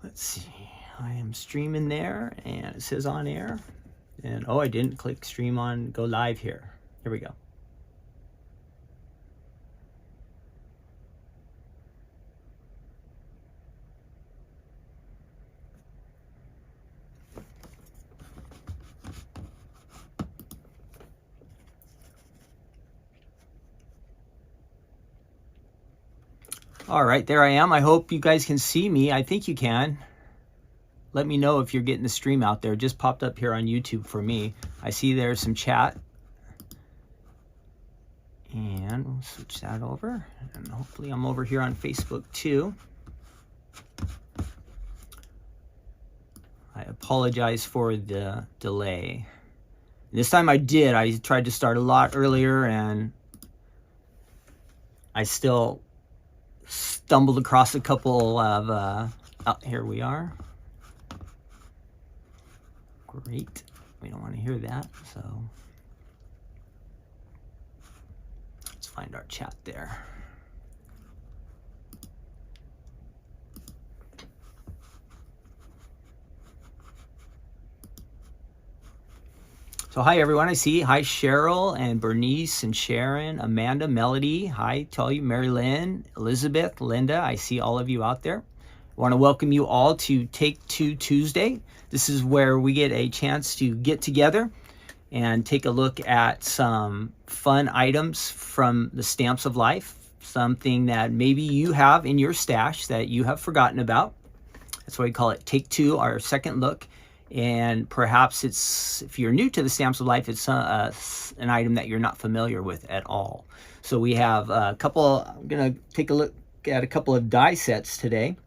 Let's see. I am streaming there, and it says on air. And oh, I didn't click stream on go live here. Here we go. All right, there I am. I hope you guys can see me. I think you can. Let me know if you're getting the stream out there. It just popped up here on YouTube for me. I see there's some chat. And we'll switch that over. And hopefully I'm over here on Facebook too. I apologize for the delay. This time I did. I tried to start a lot earlier and I still stumbled across a couple of, oh, here we are. Great. We don't want to hear that, so let's find our chat there. So hi everyone, I see. Hi Cheryl and Bernice and Sharon, Amanda, Melody. Hi to all you, Mary Lynn, Elizabeth, Linda. I see all of you out there. I want to welcome you all to Take Two Tuesday. This is where we get a chance to get together and take a look at some fun items from the stamps of life. Something that maybe you have in your stash that you have forgotten about. That's why we call it Take Two, our second look. And perhaps it's, if you're new to the stamps of life, it's an item that you're not familiar with at all. So we have a couple, I'm gonna take a look at a couple of die sets today.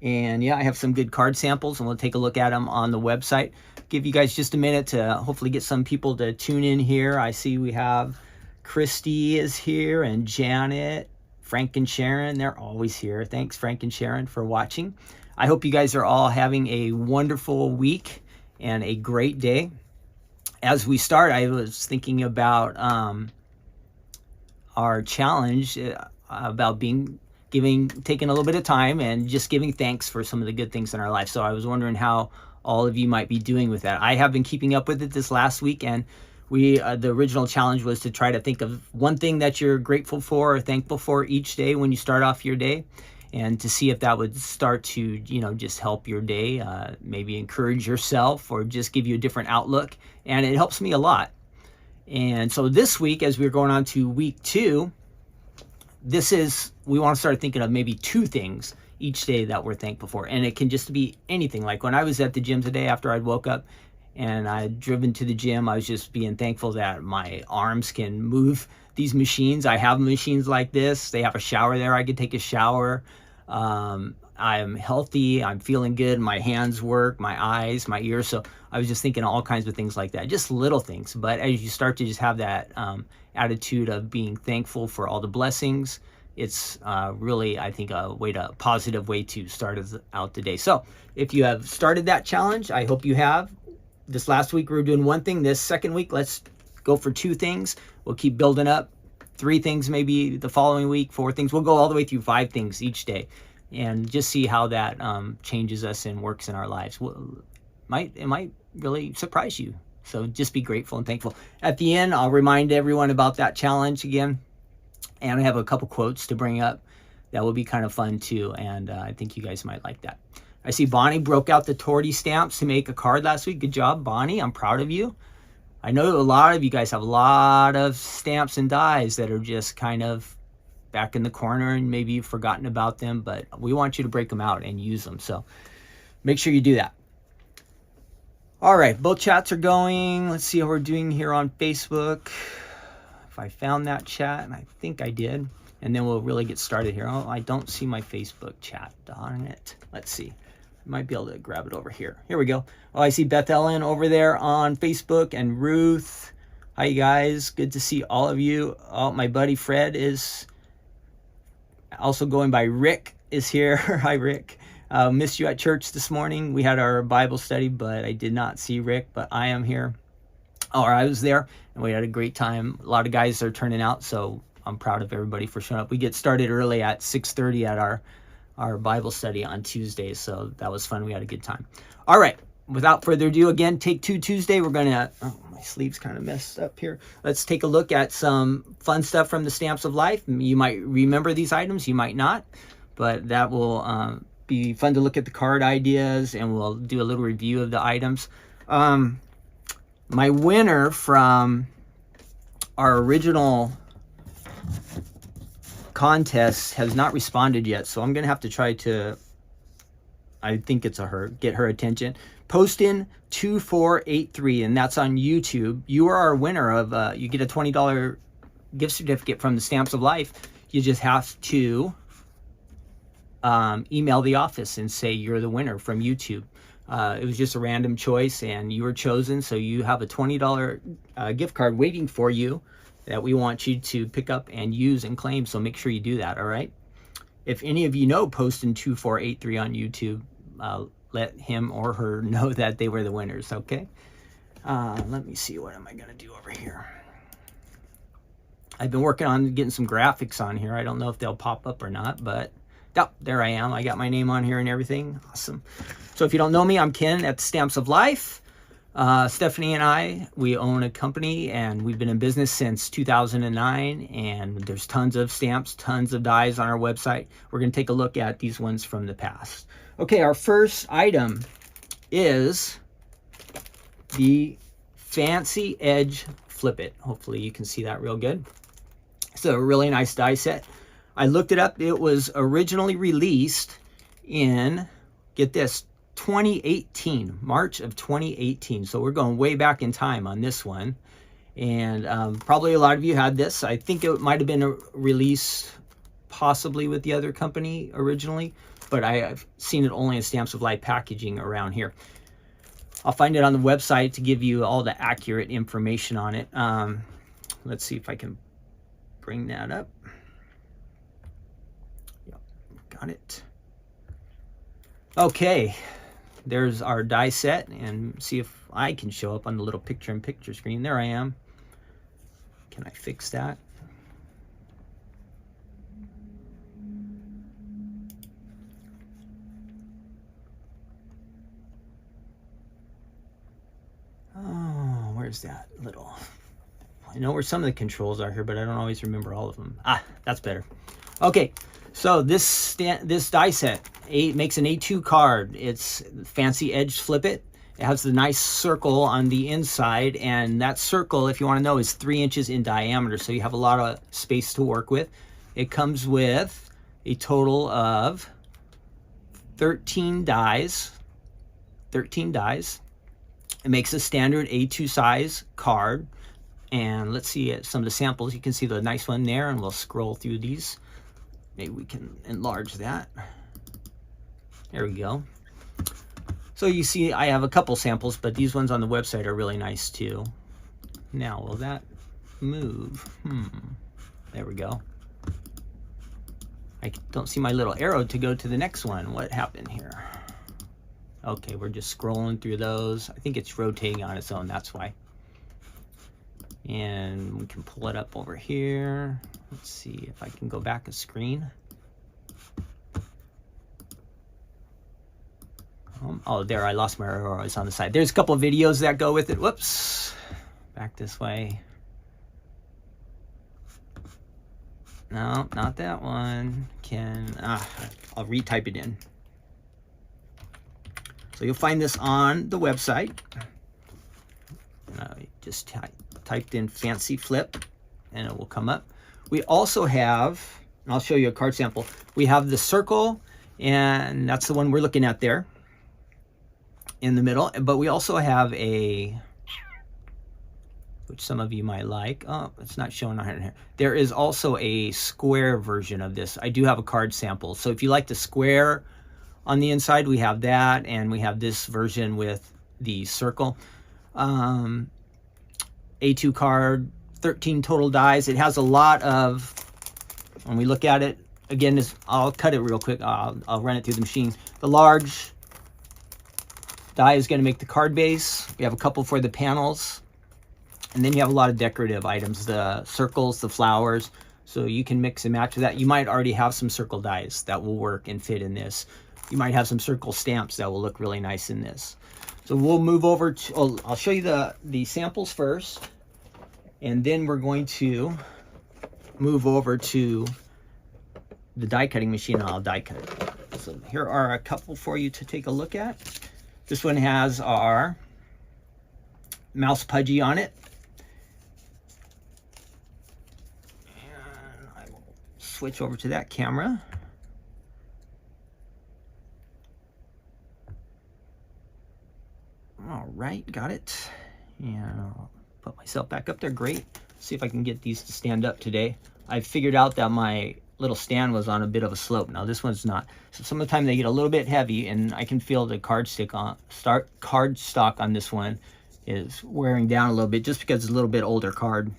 And yeah, I have some good card samples and we'll take a look at them on the website. Give you guys just a minute to hopefully get some people to tune in here. I see we have Christy is here and Janet, Frank and Sharon, they're always here. Thanks Frank and Sharon for watching. I hope you guys are all having a wonderful week and a great day. As we start, I was thinking about our challenge about taking a little bit of time and just giving thanks for some of the good things in our life. So I was wondering how all of you might be doing with that. I have been keeping up with it this last week, and the original challenge was to try to think of one thing that you're grateful for or thankful for each day when you start off your day, and to see if that would start to, you know, just help your day, maybe encourage yourself or just give you a different outlook. And it helps me a lot. And so this week, as we're going on to week 2, we want to start thinking of maybe 2 things each day that we're thankful for. And it can just be anything. Like when I was at the gym today after I'd woke up and I'd driven to the gym, I was just being thankful that my arms can move these machines. I have machines like this. They have a shower there. I could take a shower. I'm healthy. I'm feeling good. My hands work, my eyes, my ears. So I was just thinking all kinds of things like that, just little things. But as you start to just have that attitude of being thankful for all the blessings, it's really, I think, a positive way to start out the day. So if you have started that challenge, I hope you have. This last week we were doing 1 thing. This second week, let's go for 2 things. We'll keep building up. 3 things maybe the following week, 4 things. We'll go all the way through 5 things each day and just see how that changes us and works in our lives. It might really surprise you. So just be grateful and thankful. At the end, I'll remind everyone about that challenge again. And I have a couple quotes to bring up that will be kind of fun too. And I think you guys might like that. I see Bonnie broke out the Torty stamps to make a card last week. Good job, Bonnie. I'm proud of you. I know a lot of you guys have a lot of stamps and dies that are just kind of back in the corner and maybe you've forgotten about them, but we want you to break them out and use them. So make sure you do that. All right, both chats are going. Let's see how we're doing here on Facebook. If I found that chat, and I think I did, and then we'll really get started here. Oh, I don't see my Facebook chat, darn it. Let's see. I might be able to grab it over here. Here we go. Oh, I see Beth Ellen over there on Facebook and Ruth. Hi, you guys. Good to see all of you. Oh, my buddy Fred is also going by Rick is here. Hi, Rick. Missed you at church this morning. We had our Bible study, but I did not see Rick, but I am here. Or I was there, and we had a great time. A lot of guys are turning out, so I'm proud of everybody for showing up. We get started early at 6:30 at our our Bible study on Tuesdays. So that was fun. We had a good time. All right. Without further ado, again, Take Two Tuesday. We're going to, oh, my sleeve's kind of messed up here. Let's take a look at some fun stuff from the Stamps of Life. You might remember these items, you might not, but that will be fun to look at the card ideas, and we'll do a little review of the items. My winner from our original contest has not responded yet, so I'm going to have to try to, I think it's a her, get her attention. Postin 2483, and that's on YouTube. You are our winner of, you get a $20 gift certificate from the Stamps of Life. You just have to email the office and say you're the winner from YouTube. It was just a random choice, and you were chosen, so you have a $20 gift card waiting for you that we want you to pick up and use and claim, so make sure you do that, all right? If any of you know Postin 2483 on YouTube, let him or her know that they were the winners, okay? Let me see, what am I gonna do over here? I've been working on getting some graphics on here. I don't know if they'll pop up or not, but oh, there I am. I got my name on here and everything. Awesome. So if you don't know me, I'm Ken at the Stamps of Life. Stephanie and I, we own a company, and we've been in business since 2009, and there's tons of stamps, tons of dies on our website. We're going to take a look at these ones from the past. Okay, our first item is the Fancy Edge Flip It. Hopefully you can see that real good. It's a really nice die set. I looked it up. It was originally released in, get this, 2018, March of 2018. So we're going way back in time on this one. And probably a lot of you had this. I think it might have been released possibly with the other company originally, but I've seen it only in Stamps of Life packaging around here. I'll find it on the website to give you all the accurate information on it. Let's see if I can bring that up. Yep, got it. Okay, there's our die set, and see if I can show up on the little picture-in-picture screen. There I am. Can I fix that? Oh, where's that little... I know where some of the controls are here, but I don't always remember all of them. Ah, that's better. Okay, so this die set makes an A2 card. It's Fancy Edge Flip It. It has the nice circle on the inside, and that circle, if you want to know, is 3 inches in diameter, so you have a lot of space to work with. It comes with a total of 13 dies. 13 dies. It makes a standard A2 size card. And let's see some of the samples. You can see the nice one there, and we'll scroll through these. Maybe we can enlarge that. There we go. So you see I have a couple samples, but these ones on the website are really nice too. Now, will that move? There we go. I don't see my little arrow to go to the next one. What happened here? Okay, we're just scrolling through those. I think it's rotating on its own, that's why. And we can pull it up over here. Let's see if I can go back a screen. Oh, there, I lost my arrow. It's on the side. There's a couple of videos that go with it. Whoops. Back this way. No, not that one. I'll retype it in. So you'll find this on the website. Just typed in Fancy Flip, and it will come up. We also have, and I'll show you a card sample. We have the circle, and that's the one we're looking at there in the middle. But we also have a, which some of you might like. Oh, it's not showing on here. There is also a square version of this. I do have a card sample. So if you like the square on the inside, we have that, and we have this version with the circle. A2 card, 13 total dies. It has a lot of, when we look at it, again, I'll cut it real quick. I'll run it through the machine. The large die is going to make the card base. We have a couple for the panels. And then you have a lot of decorative items, the circles, the flowers. So you can mix and match with that. You might already have some circle dies that will work and fit in this. You might have some circle stamps that will look really nice in this. So we'll move over to, I'll show you the samples first, and then we're going to move over to the die cutting machine and I'll die cut it. So here are a couple for you to take a look at. This one has our mouse pudgy on it. And I will switch over to that camera. All right, got it. And I'll put myself back up there. Great. See if I can get these to stand up today. I figured out that my little stand was on a bit of a slope. Now this one's not. So some of the time they get a little bit heavy, and I can feel the cardstock on this one is wearing down a little bit just because it's a little bit older card.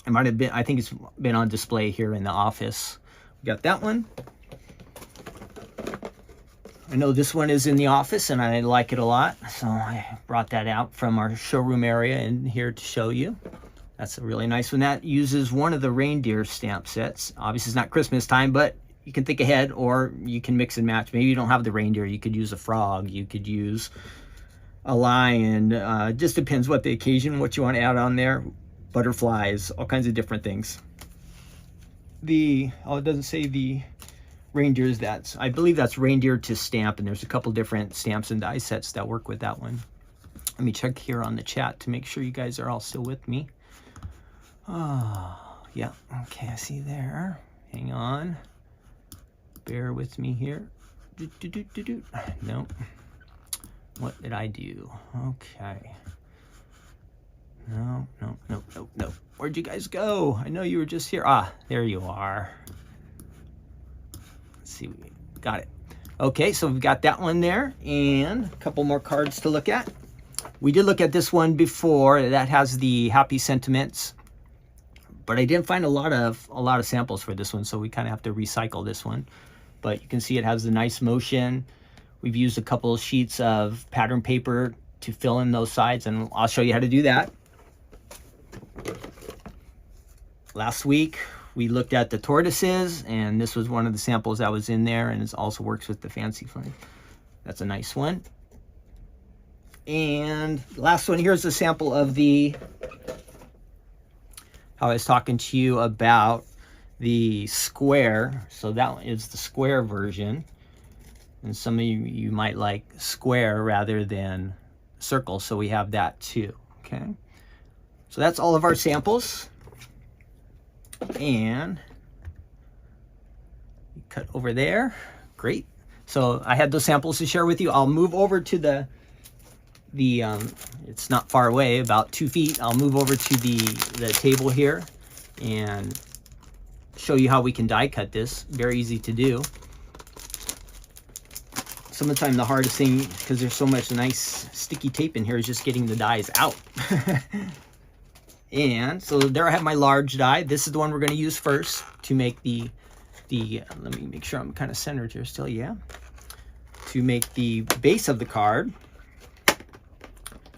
It might have been, I think it's been on display here in the office. We got that one. I know this one is in the office and I like it a lot, so I brought that out from our showroom area in here to show you. That's a really nice one. That uses one of the reindeer stamp sets. Obviously it's not Christmas time, but you can think ahead, or you can mix and match. Maybe you don't have the reindeer, you could use a frog, you could use a lion. Just depends what the occasion, what you want to add on there. Butterflies, all kinds of different things. It doesn't say the reindeers. I believe that's reindeer to stamp, and there's a couple different stamps and die sets that work with that one. Let me check here on the chat to make sure you guys are all still with me. Oh, yeah, okay, I see there. Hang on. Bear with me here. Nope. What did I do? Okay. No. Where'd you guys go? I know you were just here. Ah, there you are. Let's see, we got it. Okay, so we've got that one there, and a couple more cards to look at. We did look at this one before. That has the happy sentiments, but I didn't find a lot of samples for this one, so we kind of have to recycle this one. But you can see it has the nice motion. We've used a couple of sheets of pattern paper to fill in those sides, and I'll show you how to do that. Last week we looked at the tortoises, and this was one of the samples that was in there, and it also works with the fancy flag. That's a nice one. And last one, here's a sample of how I was talking to you about the square. So that is the square version, and some of you might like square rather than circle, so we have that too. Okay, so that's all of our samples. And cut over there. Great. So I had those samples to share with you. I'll move over to it's not far away, about 2 feet. I'll move over to the table here and show you how we can die cut this. Very easy to do. Some of the time the hardest thing, because there's so much nice sticky tape in here, is just getting the dies out. And so there I have my large die. This is the one we're going to use first to make the let me make sure I'm kind of centered here still. Yeah, to make the base of the card.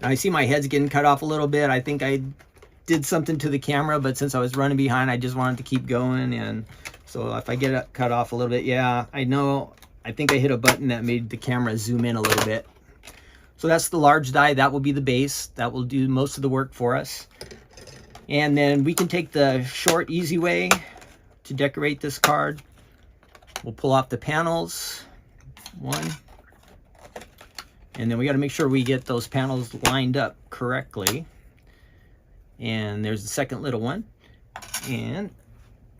Now I see my head's getting cut off a little bit. I think I did something to the camera, but since I was running behind, I just wanted to keep going. And so if I get it cut off a little bit, yeah, I know, I think I hit a button that made the camera zoom in a little bit. So that's the large die. That will be the base. That will do most of the work for us. And then we can take the short, easy way to decorate this card. We'll pull off the panels, one. And then we got to make sure we get those panels lined up correctly. And there's the second little one. And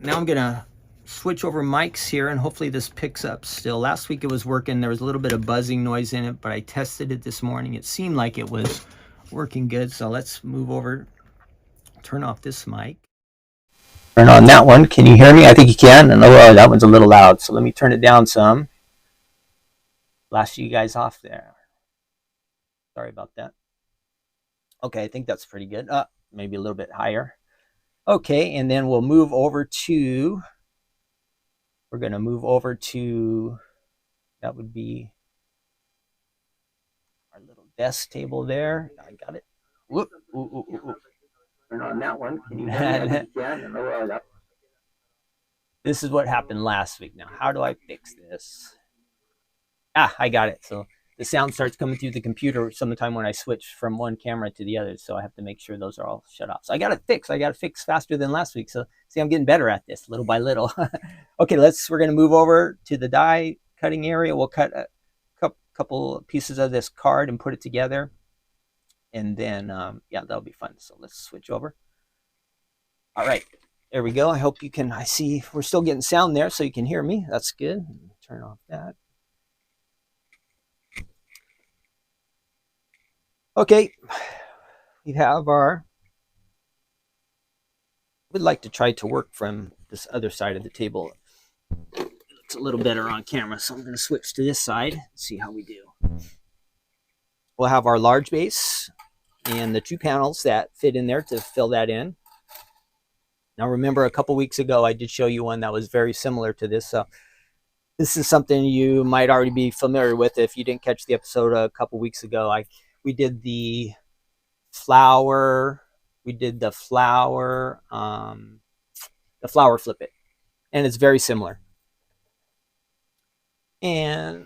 now I'm going to switch over mics here, and hopefully this picks up still. Last week it was working. There was a little bit of buzzing noise in it, but I tested it this morning. It seemed like it was working good. So let's move over. Turn off this mic. Turn on that one. Can you hear me? I think you can. And oh, that one's a little loud. So let me turn it down some. Blast you guys off there. Sorry about that. Okay, I think that's pretty good. Maybe a little bit higher. Okay, and then we'll move over to, we're going to move over to, that would be our little desk table there. I got it. Whoop. Turn on that one. Can you hear me? This is what happened last week. Now, how do I fix this? I got it. So the sound starts coming through the computer sometime when I switch from one camera to the other. So I have to make sure those are all shut off. So I got it fixed. I got it fixed faster than last week. So see, I'm getting better at this little by little. Okay, we're going to move over to the die cutting area. We'll cut a couple pieces of this card and put it together. And then, yeah, that'll be fun. So let's switch over. All right, there we go. I hope you can, I see we're still getting sound there so you can hear me. That's good. Turn off that. Okay, we have we'd like to try to work from this other side of the table. It looks a little better on camera, so I'm going to switch to this side and see how we do. We'll have our large base and the 2 panels that fit in there to fill that in. Now remember, a couple weeks ago I did show you one that was very similar to this, so this is something you might already be familiar with if you didn't catch the episode a couple weeks ago. We did the flower flip it, and it's very similar. And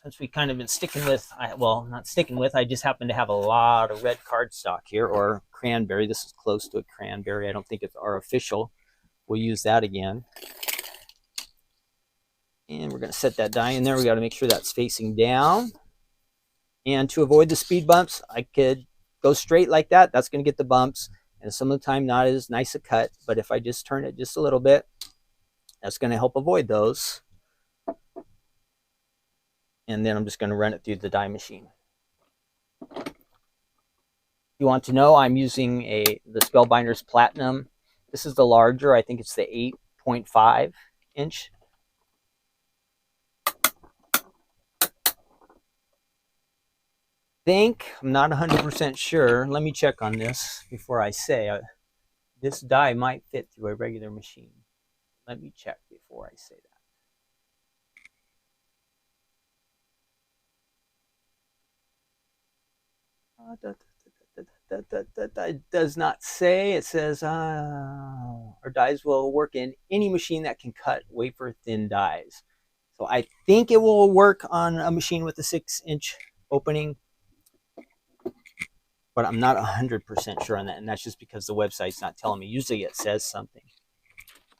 since we kind of been sticking with, not sticking with, I just happen to have a lot of red cardstock here, or cranberry. This is close to a cranberry. I don't think it's artificial. We'll use that again. And we're going to set that die in there. We got to make sure that's facing down. And to avoid the speed bumps, I could go straight like that. That's going to get the bumps. And some of the time, not as nice a cut. But if I just turn it just a little bit, that's going to help avoid those. And then I'm just going to run it through the die machine. You want to know, I'm using the Spellbinders Platinum. This is the larger. I think it's the 8.5 inch. I'm not 100% sure. Let me check on this before I say. This die might fit through a regular machine. Let me check before I say that. It does not say. It says our dies will work in any machine that can cut wafer thin dies. So I think it will work on a machine with a 6-inch opening, but I'm not 100% sure on that, and that's just because the website's not telling me. Usually it says something.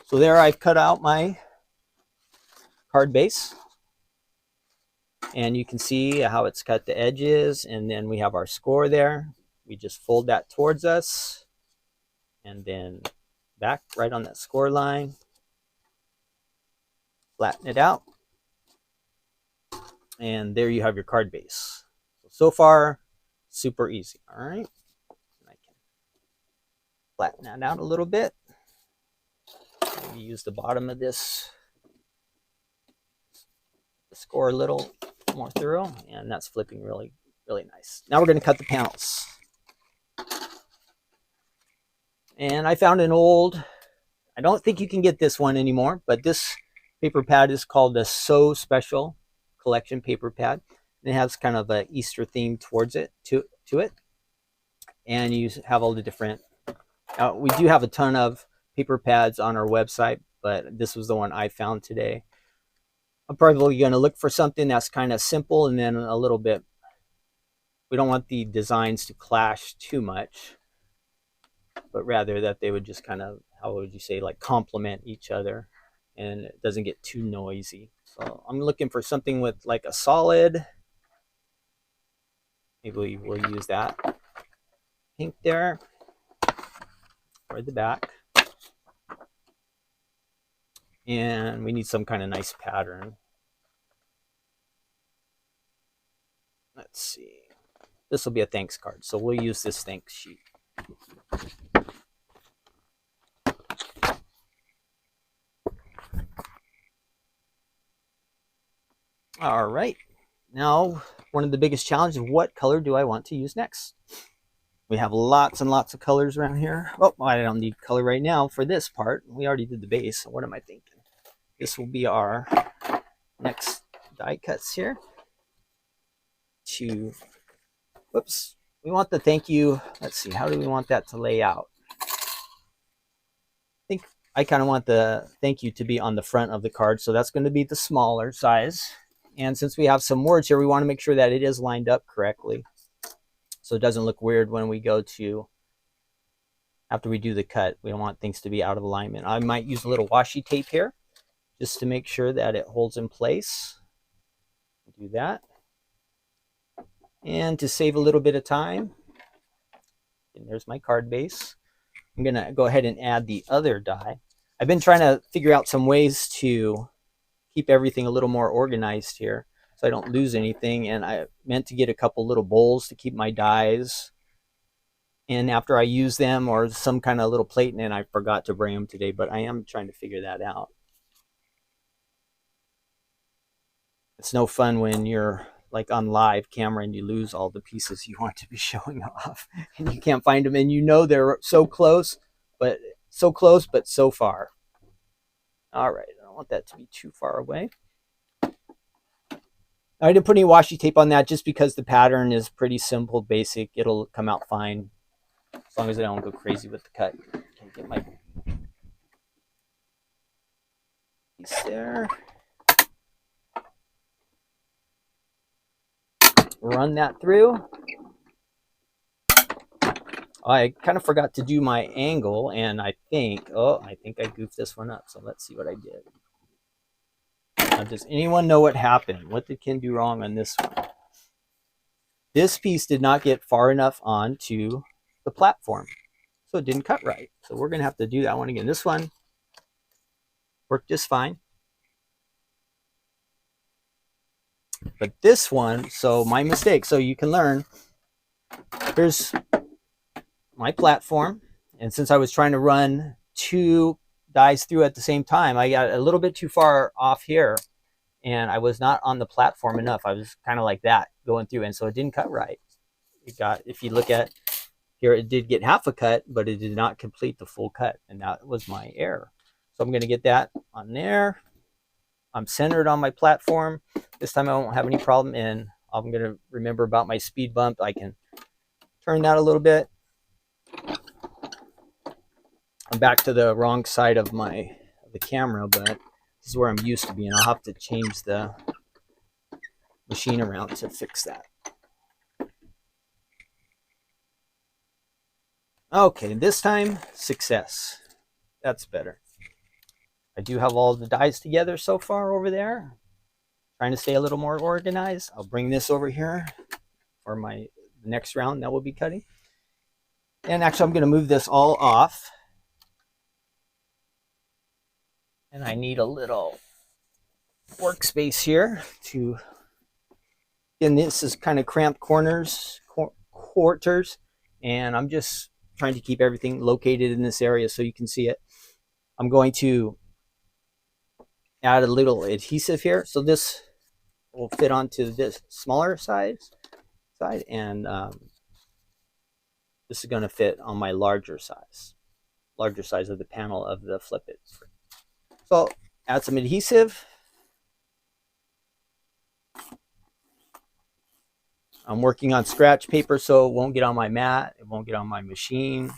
So there, I've cut out my card base, and you can see how it's cut the edges, and then we have our score there. We just fold that towards us, and then back right on that score line. Flatten it out, and there you have your card base. So far, super easy. All right, I can flatten that out a little bit. Maybe use the bottom of this to score a little more through, and that's flipping really, really nice. Now we're going to cut the panels. And I found an old, I don't think you can get this one anymore, but this paper pad is called the So Special Collection paper pad. It has kind of an Easter theme towards it, to it. And you have all the different, we do have a ton of paper pads on our website, but this was the one I found today. I'm probably going to look for something that's kind of simple, and then a little bit, we don't want the designs to clash too much, but rather that they would just kind of, how would you say, like complement each other, and it doesn't get too noisy. So I'm looking for something with like a solid, maybe we'll use that pink there for the back. And we need some kind of nice pattern. Let's see. This will be a thanks card, so we'll use this thanks sheet. All right. Now, one of the biggest challenges, what color do I want to use next? We have lots and lots of colors around here. Oh, I don't need color right now for this part. We already did the base, so what am I thinking? This will be our next die cuts here. Whoops, we want the thank you. Let's see, how do we want that to lay out? I think I kind of want the thank you to be on the front of the card, so that's going to be the smaller size. And since we have some words here, we want to make sure that it is lined up correctly, so it doesn't look weird when we go to, after we do the cut. We don't want things to be out of alignment. I might use a little washi tape here just to make sure that it holds in place. Do that. And to save a little bit of time, and there's my card base, I'm going to go ahead and add the other die. I've been trying to figure out some ways to keep everything a little more organized here so I don't lose anything. And I meant to get a couple little bowls to keep my dies in after I use them, or some kind of little plate, and I forgot to bring them today, but I am trying to figure that out. It's no fun when you're like on live camera and you lose all the pieces you want to be showing off and you can't find them, and you know they're so close but so far. All right, I don't want that to be too far away. I didn't put any washi tape on that just because the pattern is pretty simple, basic. It'll come out fine as long as I don't go crazy with the cut. Okay, get my piece there. Run that through. I kind of forgot to do my angle, and I think I goofed this one up. So let's see what I did. Now, does anyone know what happened? What did Ken do wrong on this one? This piece did not get far enough onto the platform, so it didn't cut right. So we're going to have to do that one again. This one worked just fine. But this one, so my mistake, so you can learn. Here's my platform, and since I was trying to run 2 dies through at the same time, I got a little bit too far off here, and I was not on the platform enough. I was kind of like that going through, and so it didn't cut right. It got, if you look at here, it did get half a cut, but it did not complete the full cut, and that was my error. So I'm going to get that on there. I'm centered on my platform. This time I won't have any problem, and I'm going to remember about my speed bump. I can turn that a little bit. I'm back to the wrong side of the camera, but this is where I'm used to being. I'll have to change the machine around to fix that. Okay, this time, success. That's better. I do have all the dies together so far over there. Trying to stay a little more organized. I'll bring this over here for my next round that we'll be cutting. And actually, I'm going to move this all off. And I need a little workspace here to, and this is kind of cramped quarters, and I'm just trying to keep everything located in this area so you can see it. I'm going to add a little adhesive here, so this will fit onto this smaller side, and this is going to fit on my larger size of the panel of the Flip It. So add some adhesive. I'm working on scratch paper, so it won't get on my mat, it won't get on my machine.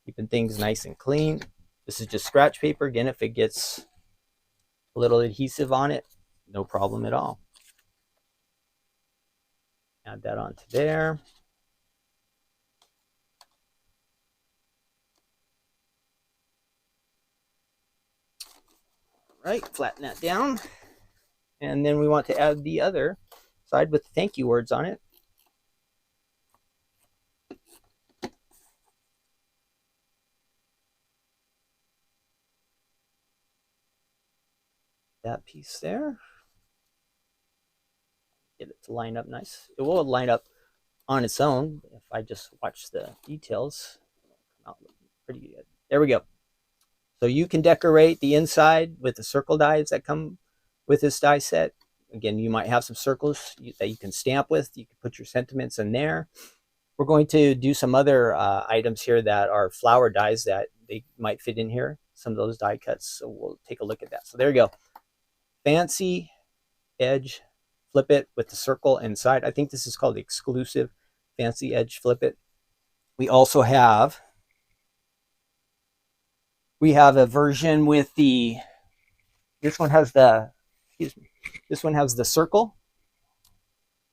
Keeping things nice and clean. This is just scratch paper. Again, if it gets a little adhesive on it, no problem at all. Add that onto there. All right, flatten that down. And then we want to add the other side with thank you words on it. That piece there. Get it to line up nice. It will line up on its own if I just watch the details. It'll come out pretty good. There we go. So you can decorate the inside with the circle dies that come with this die set. Again, you might have some circles that you can stamp with. You can put your sentiments in there. We're going to do some other items here that are flower dies that they might fit in here. Some of those die cuts. So we'll take a look at that. So there you go. Fancy edge Flip It with the circle inside. I think this is called the exclusive Fancy Edge Flip It. We also have We have a version with the, this one has the, excuse me, this one has the circle.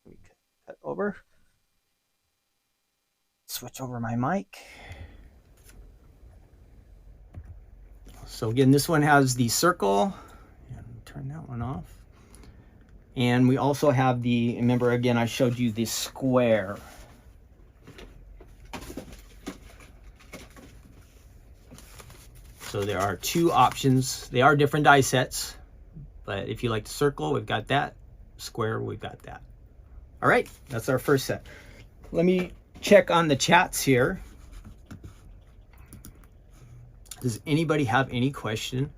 Let me cut over. Switch over my mic. So again, this one has the circle. Turn that one off. And we also have the, remember again, I showed you the square. So there are two options. They are different die sets, but if you like the circle, we've got that. Square, we've got that. All right, that's our first set. Let me check on the chats here. Does anybody have any question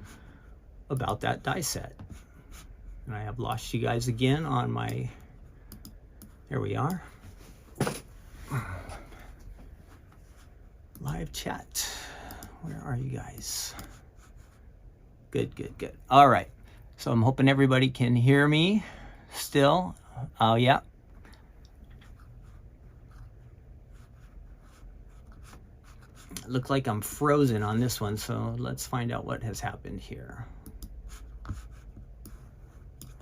about that die set? And I have lost you guys again on my, there we are. Live chat. Where are you guys? Good, good, good. All right. So I'm hoping everybody can hear me still. Oh, yeah. It looks like I'm frozen on this one, so let's find out what has happened here.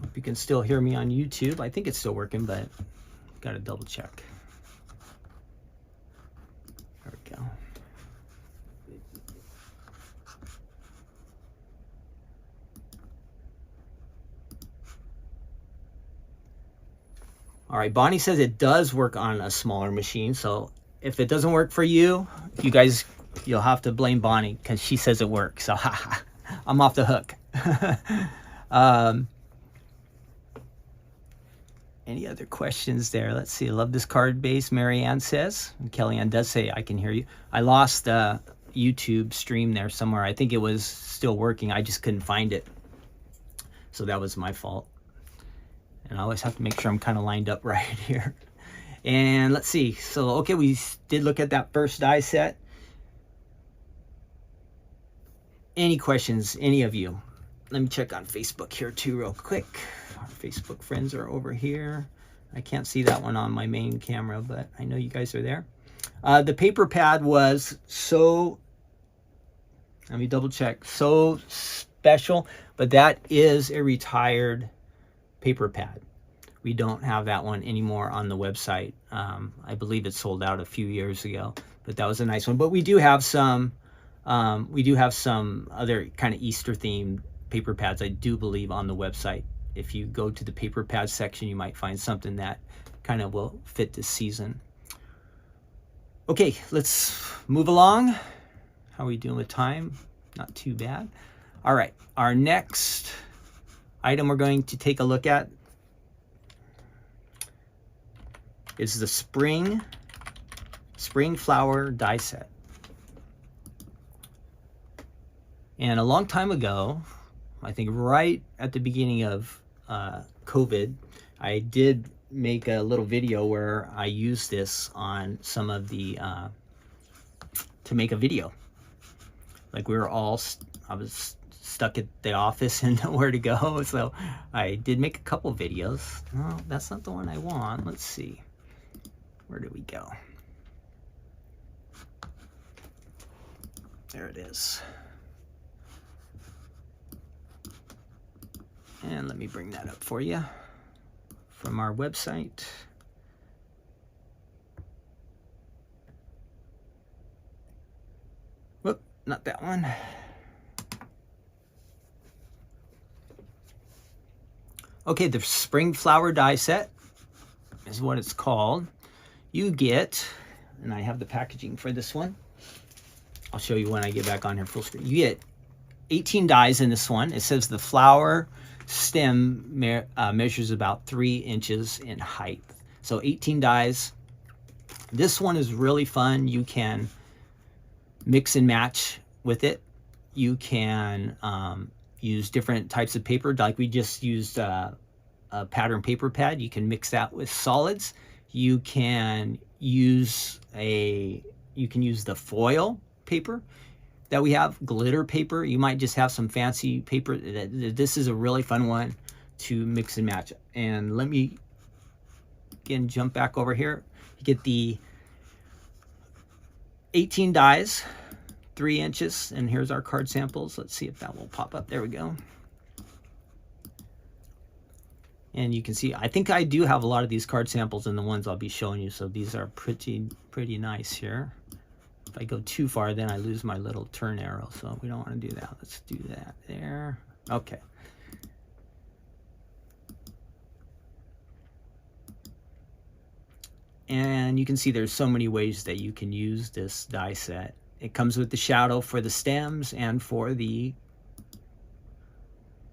Hope you can still hear me on YouTube. I think it's still working, but got to double check. There we go. All right, Bonnie says it does work on a smaller machine. So if it doesn't work for you, you guys, you'll have to blame Bonnie because she says it works. So I'm off the hook. Any other questions there? Let's see. I love this card base, Marianne says. And Kellyanne does say, I can hear you. I lost the YouTube stream there somewhere. I think it was still working. I just couldn't find it. So that was my fault. And I always have to make sure I'm kind of lined up right here. And let's see. So, okay, we did look at that first die set. Any questions, any of you? Let me check on Facebook here too real quick. Our Facebook friends are over here. I can't see that one on my main camera, but I know you guys are there. The paper pad was so, let me double check, so special, but that is a retired paper pad. We don't have that one anymore on the website. I believe it sold out a few years ago, but that was a nice one. But we do have some other kind of Easter themed paper pads, I do believe, on the website. If you go to the paper pad section, you might find something that kind of will fit this season. Okay, let's move along. How are we doing with time? Not too bad. All right, our next item we're going to take a look at is the spring flower die set. And a long time ago, I think right at the beginning of COVID, I did make a little video where I used this on some of the, to make a video. Like we were all, I was stuck at the office and nowhere to go. So I did make a couple videos. No, that's not the one I want. Let's see. Where do we go? There it is. And let me bring that up for you from our website. Whoop, not that one. Okay, the spring flower die set is what it's called. You get, and I have the packaging for this one. I'll show you when I get back on here full screen. You get 18 dies in this one. It says the flower stem measures about 3 inches in height. So 18 dies. This one is really fun. You can mix and match with it. You can use different types of paper. Like we just used a pattern paper pad. You can mix that with solids. You can use the foil paper that we have, glitter paper. You might just have some fancy paper. This is a really fun one to mix and match. And let me again jump back over here. You get the 18 dies, 3 inches. And here's our card samples. Let's see if that will pop up. There we go. And you can see, I think I do have a lot of these card samples in the ones I'll be showing you. So these are pretty nice here. If I go too far, then I lose my little turn arrow. So we don't want to do that. Let's do that there. Okay. And you can see there's so many ways that you can use this die set. It comes with the shadow for the stems and for the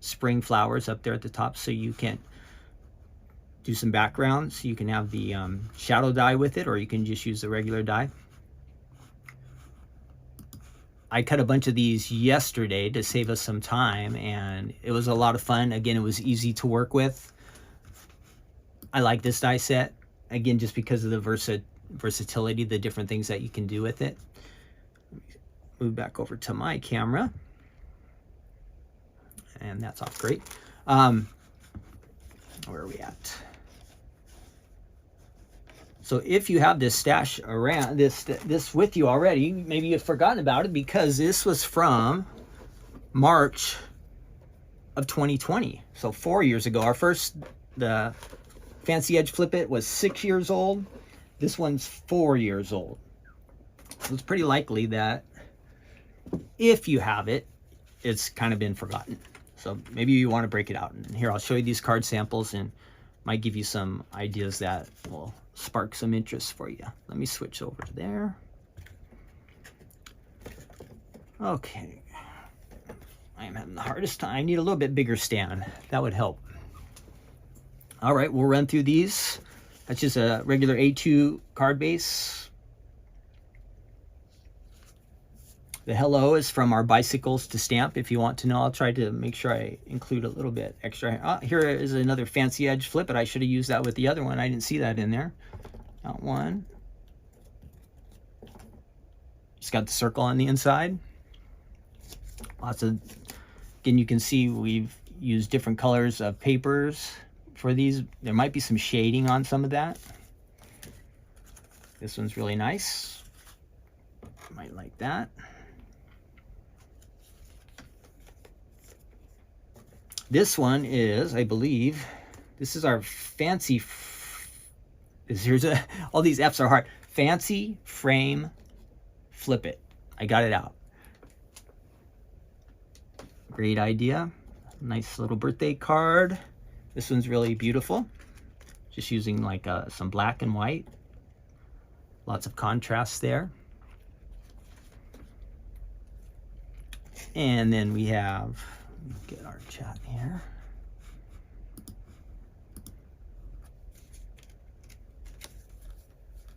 spring flowers up there at the top, so you can do some backgrounds. You can have the shadow die with it, or you can just use the regular die. I cut a bunch of these yesterday to save us some time, and it was a lot of fun. Again, it was easy to work with. I like this die set, again, just because of the versatility, the different things that you can do with it. Move back over to my camera. And that's off great. Where are we at? So if you have this stash around, this with you already, maybe you've forgotten about it because this was from March of 2020. So 4 years ago. Our first, the Fancy Edge Flip It was 6 years old. This one's 4 years old. So it's pretty likely that if you have it, it's kind of been forgotten. So maybe you want to break it out. And here, I'll show you these card samples and might give you some ideas that will spark some interest for you. Let me switch over to there. Okay. I am having the hardest time. I need a little bit bigger stand. That would help. All right, we'll run through these. That's just a regular A2 card base. The hello is from our bicycles to stamp. If you want to know, I'll try to make sure I include a little bit extra. Here is another Fancy Edge Flip It. I should have used that with the other one. I didn't see that in there. That one. Just got the circle on the inside. Lots of, again, you can see we've used different colors of papers for these. There might be some shading on some of that. This one's really nice. Might like that. This one is, I believe, this is our fancy, all these F's are hard. Fancy Frame Flip It. I got it out. Great idea. Nice little birthday card. This one's really beautiful. Just using like some black and white. Lots of contrast there. And then we have, get our chat here.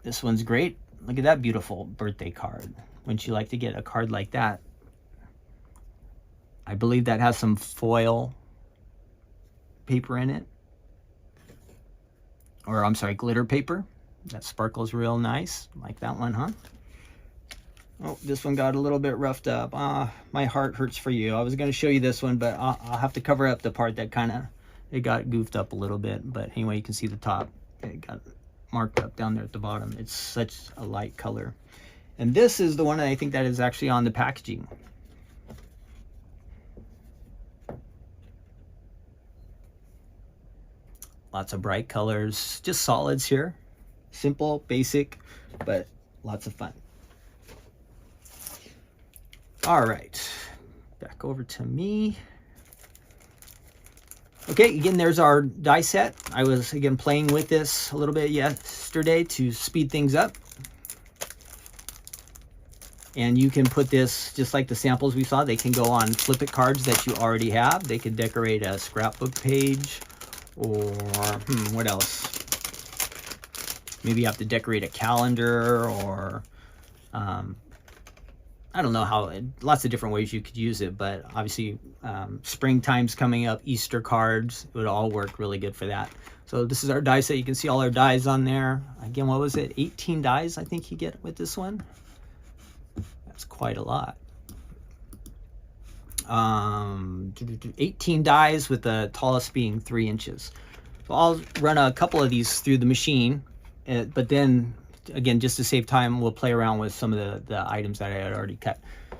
This one's great. Look at that beautiful birthday card. Wouldn't you like to get a card like that? I believe that has some foil paper in it. Or I'm sorry, glitter paper. That sparkles real nice. Like that one, huh? Oh, this one got a little bit roughed up. My heart hurts for you. I was going to show you this one, but I'll have to cover up the part that it got goofed up a little bit. But anyway, you can see the top. It got marked up down there at the bottom. It's such a light color. And this is the one that I think that is actually on the packaging. Lots of bright colors, just solids here. Simple, basic, but lots of fun. All right, back over to me. Okay, again, there's our die set. I was, again, playing with this a little bit yesterday to speed things up. And you can put this, just like the samples we saw, they can go on Flip It cards that you already have. They can decorate a scrapbook page, or what else? Maybe you have to decorate a calendar, or I don't know how, lots of different ways you could use it, but obviously springtime's coming up, Easter cards, it would all work really good for that. So this is our die set. You can see all our dies on there. Again, what was it? 18 dies I think you get with this one. That's quite a lot. 18 dies with the tallest being 3 inches. So I'll run a couple of these through the machine, but then again, just to save time, we'll play around with some of the items that I had already cut.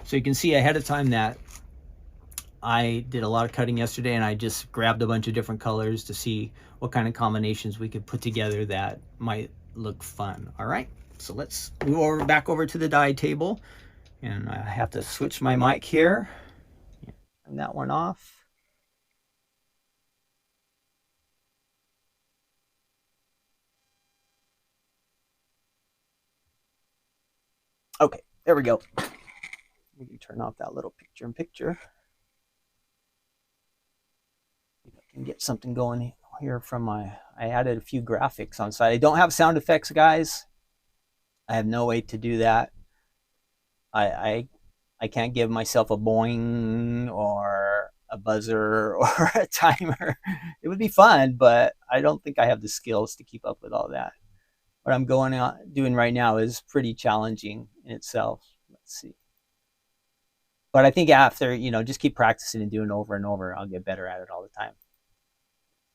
So you can see ahead of time that I did a lot of cutting yesterday, and I just grabbed a bunch of different colors to see what kind of combinations we could put together that might look fun. All right, so let's move back over to the die table, and I have to switch my mic here. Turn that one off. Okay, there we go. We can turn off that little picture-in-picture. If I can get something going here from I added a few graphics on side. I don't have sound effects, guys. I have no way to do that. I can't give myself a boing or a buzzer or a timer. It would be fun, but I don't think I have the skills to keep up with all that. What I'm doing right now is pretty challenging in itself. Let's see. But I think after, just keep practicing and doing it over and over, I'll get better at it all the time.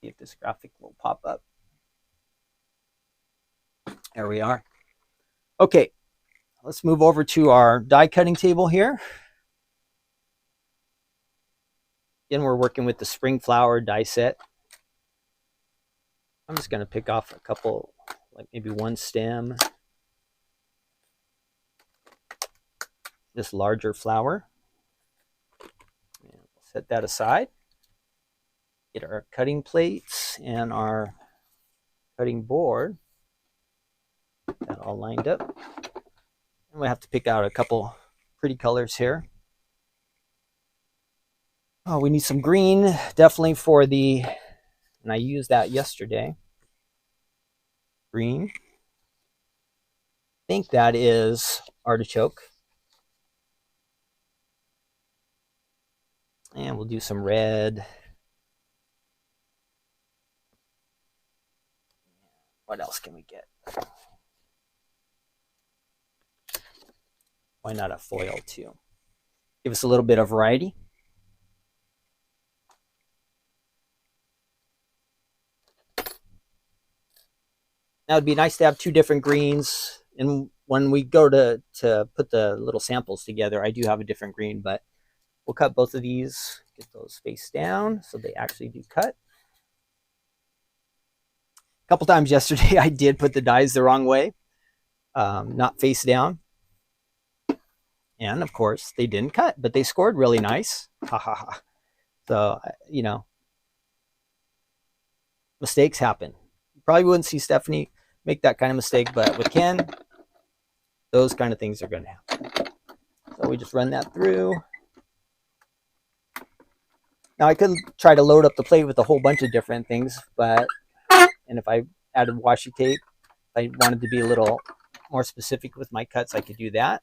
See if this graphic will pop up. There we are. Okay, let's move over to our die cutting table here. Again, we're working with the spring flower die set. I'm just going to pick off a couple, like maybe one stem, this larger flower. And we'll set that aside. Get our cutting plates and our cutting board. That all lined up. And we have to pick out a couple pretty colors here. Oh, we need some green, definitely for the, and I used that yesterday. Green. I think that is artichoke. And we'll do some red. What else can we get? Why not a foil too? Give us a little bit of variety. Now it'd be nice to have two different greens. And when we go to put the little samples together, I do have a different green, but we'll cut both of these, get those face down so they actually do cut. A couple times yesterday, I did put the dies the wrong way, not face down. And of course, they didn't cut, but they scored really nice. Ha ha ha. So, mistakes happen. You probably wouldn't see Stephanie make that kind of mistake, but with Ken, those kind of things are going to happen. So we just run that through. Now I could try to load up the plate with a whole bunch of different things, and if I added washi tape, if I wanted to be a little more specific with my cuts, I could do that.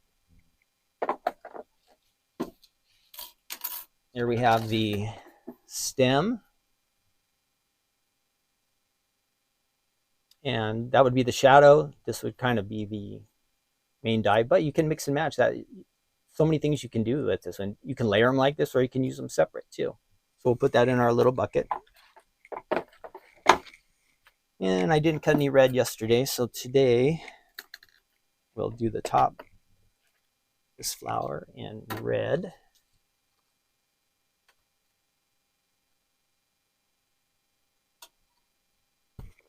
Here we have the stem. And that would be the shadow. This would kind of be the main die, but you can mix and match that. So many things you can do with this one. You can layer them like this, or you can use them separate too. So we'll put that in our little bucket. And I didn't cut any red yesterday, so today we'll do the top, this flower in red.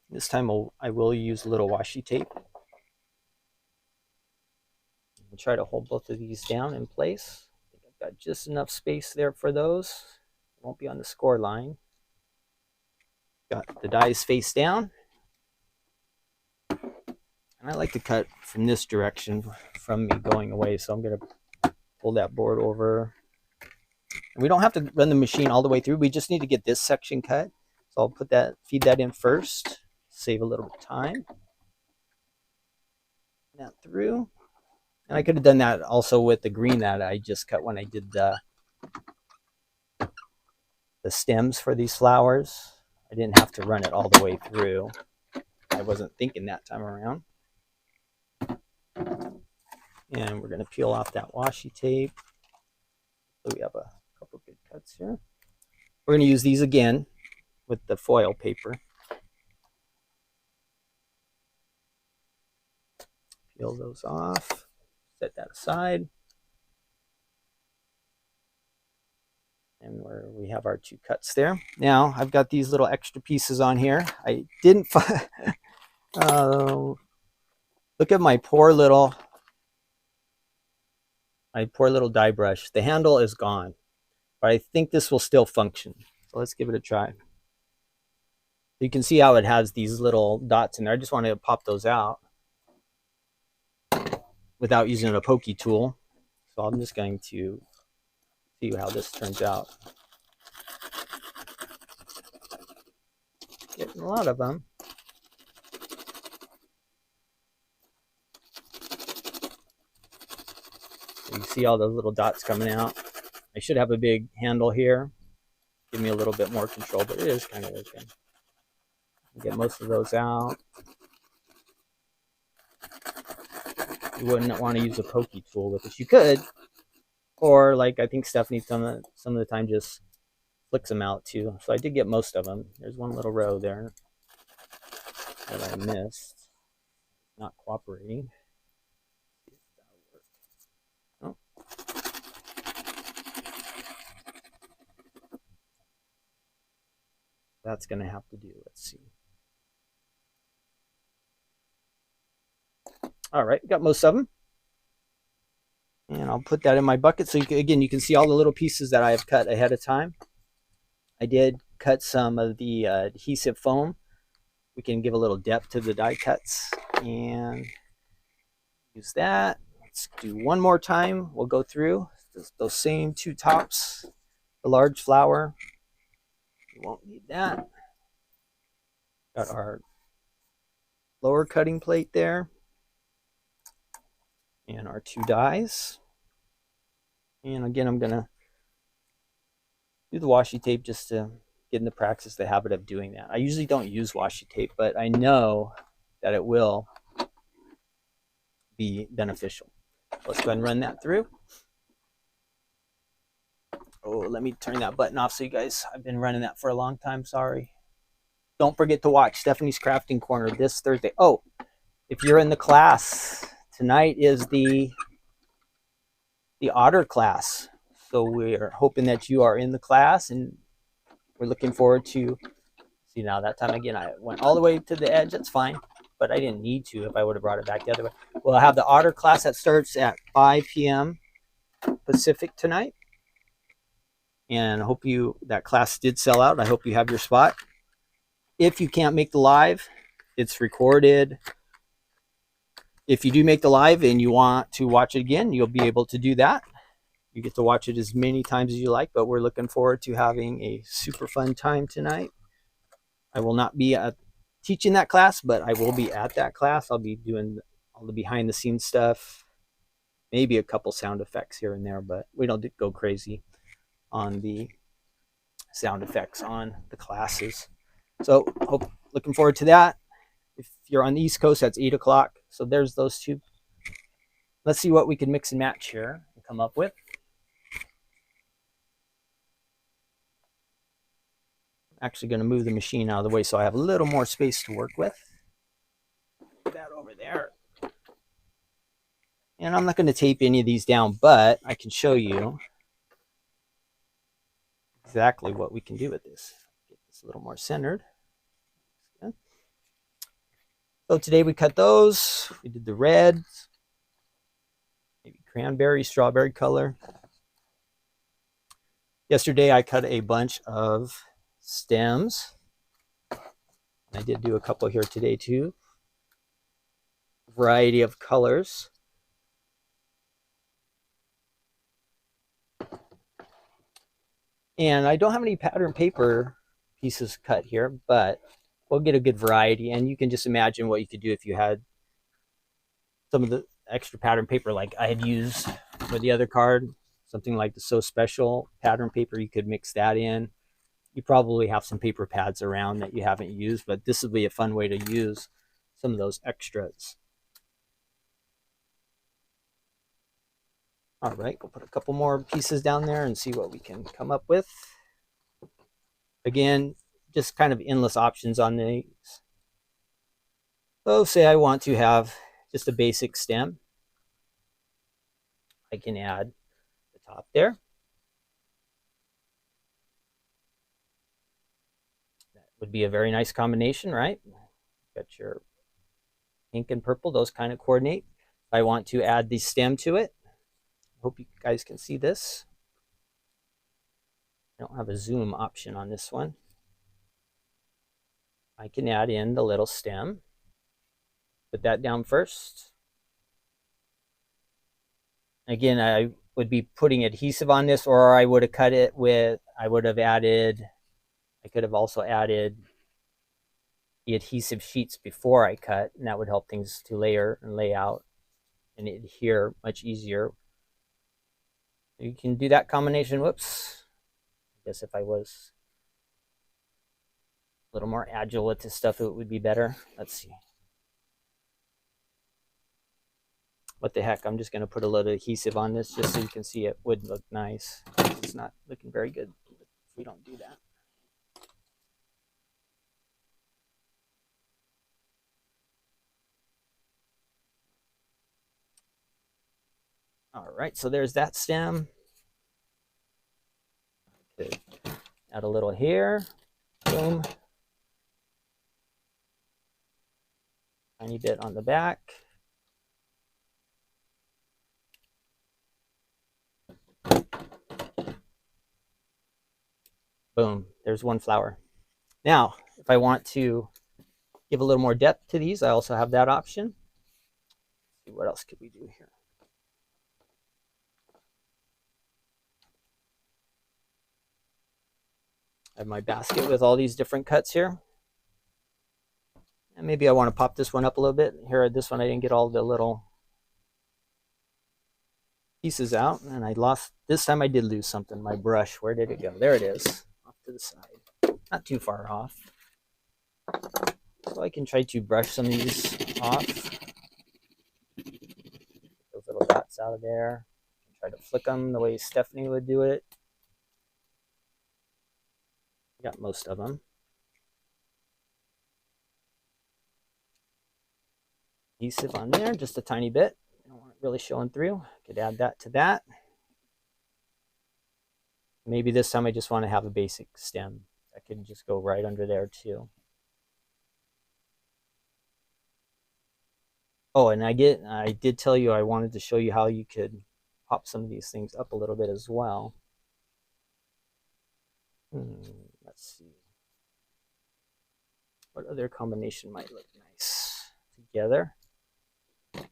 This time I will use a little washi tape. And try to hold both of these down in place. I think I've got just enough space there for those. It won't be on the score line. Got the dies face down. And I like to cut from this direction from me going away, so I'm going to pull that board over. And we don't have to run the machine all the way through. We just need to get this section cut. So I'll feed that in first, save a little bit of time. That through. And I could have done that also with the green that I just cut when I did the stems for these flowers. I didn't have to run it all the way through. I wasn't thinking that time around. And we're going to peel off that washi tape. So we have a couple good cuts here. We're going to use these again with the foil paper. Peel those off. Set that aside. And where we have our 2 cuts there. Now I've got these little extra pieces on here. I didn't find, look at my poor little die brush. The handle is gone, but I think this will still function. So let's give it a try. You can see how it has these little dots in there. I just want to pop those out without using a pokey tool. So I'm just going to see how this turns out. Getting a lot of them. So you see all those little dots coming out. I should have a big handle here. Give me a little bit more control, but it is kind of okay. Get most of those out. You wouldn't want to use a pokey tool with this. You could, or like I think Stephanie some of the time just flicks them out too. So I did get most of them. There's one little row there that I missed. Not cooperating. Oh. That's going to have to do. Let's see. All right, got most of them. And I'll put that in my bucket. So again, you can see all the little pieces that I have cut ahead of time. I did cut some of the adhesive foam. We can give a little depth to the die cuts and use that. Let's do one more time. We'll go through those same 2 tops. The large flower. We won't need that. Got our lower cutting plate there. And our 2 dies. And again, I'm going to do the washi tape just to get in the practice, the habit of doing that. I usually don't use washi tape, but I know that it will be beneficial. Let's go ahead and run that through. Oh, let me turn that button off so you guys, I've been running that for a long time, sorry. Don't forget to watch Stephanie's Crafting Corner this Thursday. Oh, if you're in the class, tonight is the otter class. So we're hoping that you are in the class, and we're looking forward to, see now that time again, I went all the way to the edge, that's fine, but I didn't need to if I would have brought it back the other way. We'll have the otter class that starts at 5 p.m. Pacific tonight. And I hope that class did sell out. I hope you have your spot. If you can't make the live, it's recorded. If you do make the live and you want to watch it again, you'll be able to do that. You get to watch it as many times as you like, but we're looking forward to having a super fun time tonight. I will not be teaching that class, but I will be at that class. I'll be doing all the behind the scenes stuff, maybe a couple sound effects here and there, but we don't go crazy on the sound effects on the classes. So looking forward to that. If you're on the East Coast, that's 8 o'clock. So there's those 2. Let's see what we can mix and match here and come up with. I'm actually going to move the machine out of the way so I have a little more space to work with. Put that over there. And I'm not going to tape any of these down, but I can show you exactly what we can do with this. Get this a little more centered. Okay. So today we cut those. We did the red, maybe cranberry, strawberry color. Yesterday I cut a bunch of stems. I did do a couple here today too. Variety of colors. And I don't have any pattern paper pieces cut here, but we'll get a good variety. And you can just imagine what you could do if you had some of the extra pattern paper like I had used for the other card, something like the So Special pattern paper. You could mix that in. You probably have some paper pads around that you haven't used, but this would be a fun way to use some of those extras. All right, we'll put a couple more pieces down there and see what we can come up with. Again, just kind of endless options on these. So say I want to have just a basic stem. I can add the top there. would be a very nice combination, right? Got your pink and purple, those kind of coordinate. If I want to add the stem to it, hope you guys can see this. I don't have a zoom option on this one. I can add in the little stem. Put that down first. Again, I would be putting adhesive on this, or I would have cut it with, I could have also added the adhesive sheets before I cut, and that would help things to layer and lay out and adhere much easier. You can do that combination. Whoops. I guess if I was a little more agile with this stuff, it would be better. Let's see. What the heck, I'm just going to put a little adhesive on this just so you can see it would look nice. It's not looking very good if we don't do that. All right, so there's that stem. Could add a little here. Boom. Tiny bit on the back. Boom, there's one flower. Now, if I want to give a little more depth to these, I also have that option. Let's see, what else could we do here? I have my basket with all these different cuts here. And maybe I want to pop this one up a little bit. Here, this one I didn't get all the little pieces out, and I lost, this time I did lose something, my brush. Where did it go? There it is, off to the side. Not too far off. So I can try to brush some of these off. Those little dots out of there. Try to flick them the way Stephanie would do it. Got most of them. Adhesive on there, just a tiny bit. I don't want it really showing through. Could add that to that. Maybe this time I just want to have a basic stem. I could just go right under there too. Oh, and I did tell you I wanted to show you how you could pop some of these things up a little bit as well. Let's see. What other combination might look nice together? Do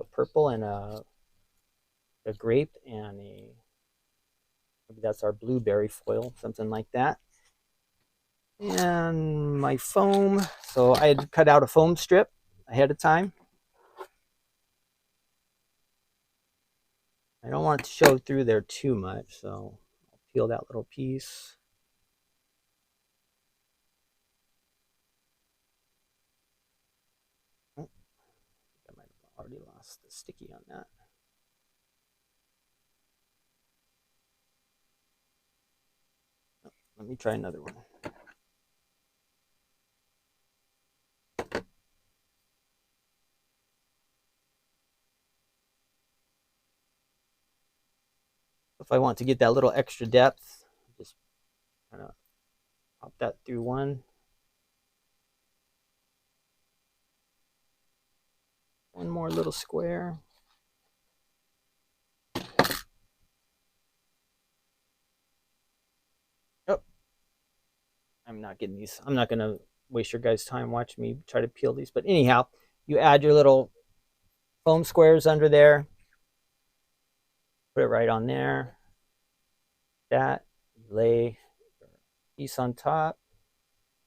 a purple and a grape and maybe that's our blueberry foil, something like that. And my foam. So I had cut out a foam strip ahead of time. I don't want it to show through there too much, so I'll peel that little piece. Oh, I might have already lost the sticky on that. Oh, let me try another one. If I want to get that little extra depth, just kind of pop that through one. One more little square. Oh, I'm not getting these. I'm not going to waste your guys' time watching me try to peel these. But anyhow, you add your little foam squares under there. Put it right on there. That, lay your piece on top.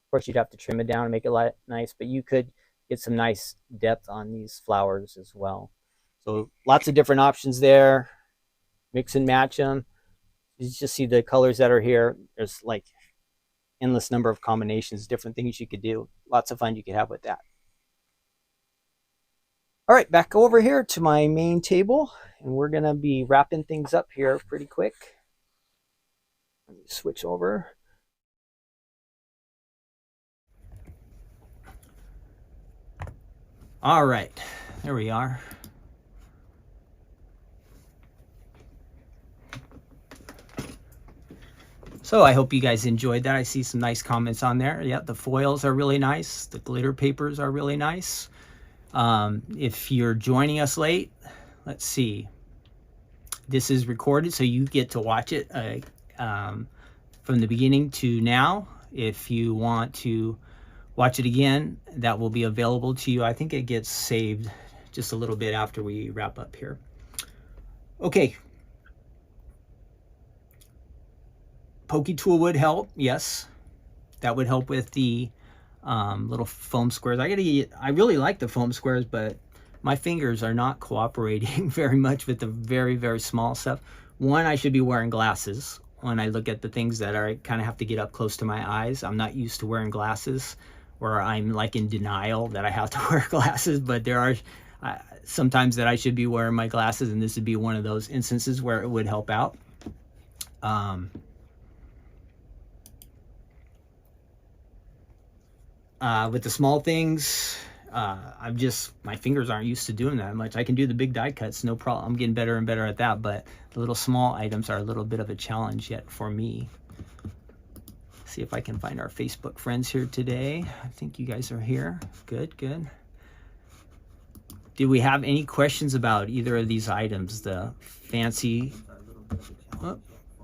Of course, you'd have to trim it down and make it nice, but you could get some nice depth on these flowers as well. So lots of different options there. Mix and match them. You just see the colors that are here. There's like endless number of combinations, different things you could do. Lots of fun you could have with that. All right, back over here to my main table, and we're gonna be wrapping things up here pretty quick. Let me switch over. All right, there we are. So I hope you guys enjoyed that. I see some nice comments on there. Yeah, the foils are really nice. The glitter papers are really nice. If you're joining us late, let's see. This is recorded, so you get to watch it from the beginning to now. If you want to watch it again, that will be available to you. I think it gets saved just a little bit after we wrap up here. Okay. Pokey tool would help, yes. That would help with the little foam squares. I really like the foam squares, but my fingers are not cooperating very much with the very, very small stuff. One, I should be wearing glasses when I look at the things that I kind of have to get up close to my eyes. I'm not used to wearing glasses, or I'm like in denial that I have to wear glasses, but there are sometimes that I should be wearing my glasses, and this would be one of those instances where it would help out. With the small things, my fingers aren't used to doing that much. I can do the big die cuts, no problem. I'm getting better and better at that, but the little small items are a little bit of a challenge yet for me. See if I can find our Facebook friends here today. I think you guys are here. Good, good. Do we have any questions about either of these items? The fancy, let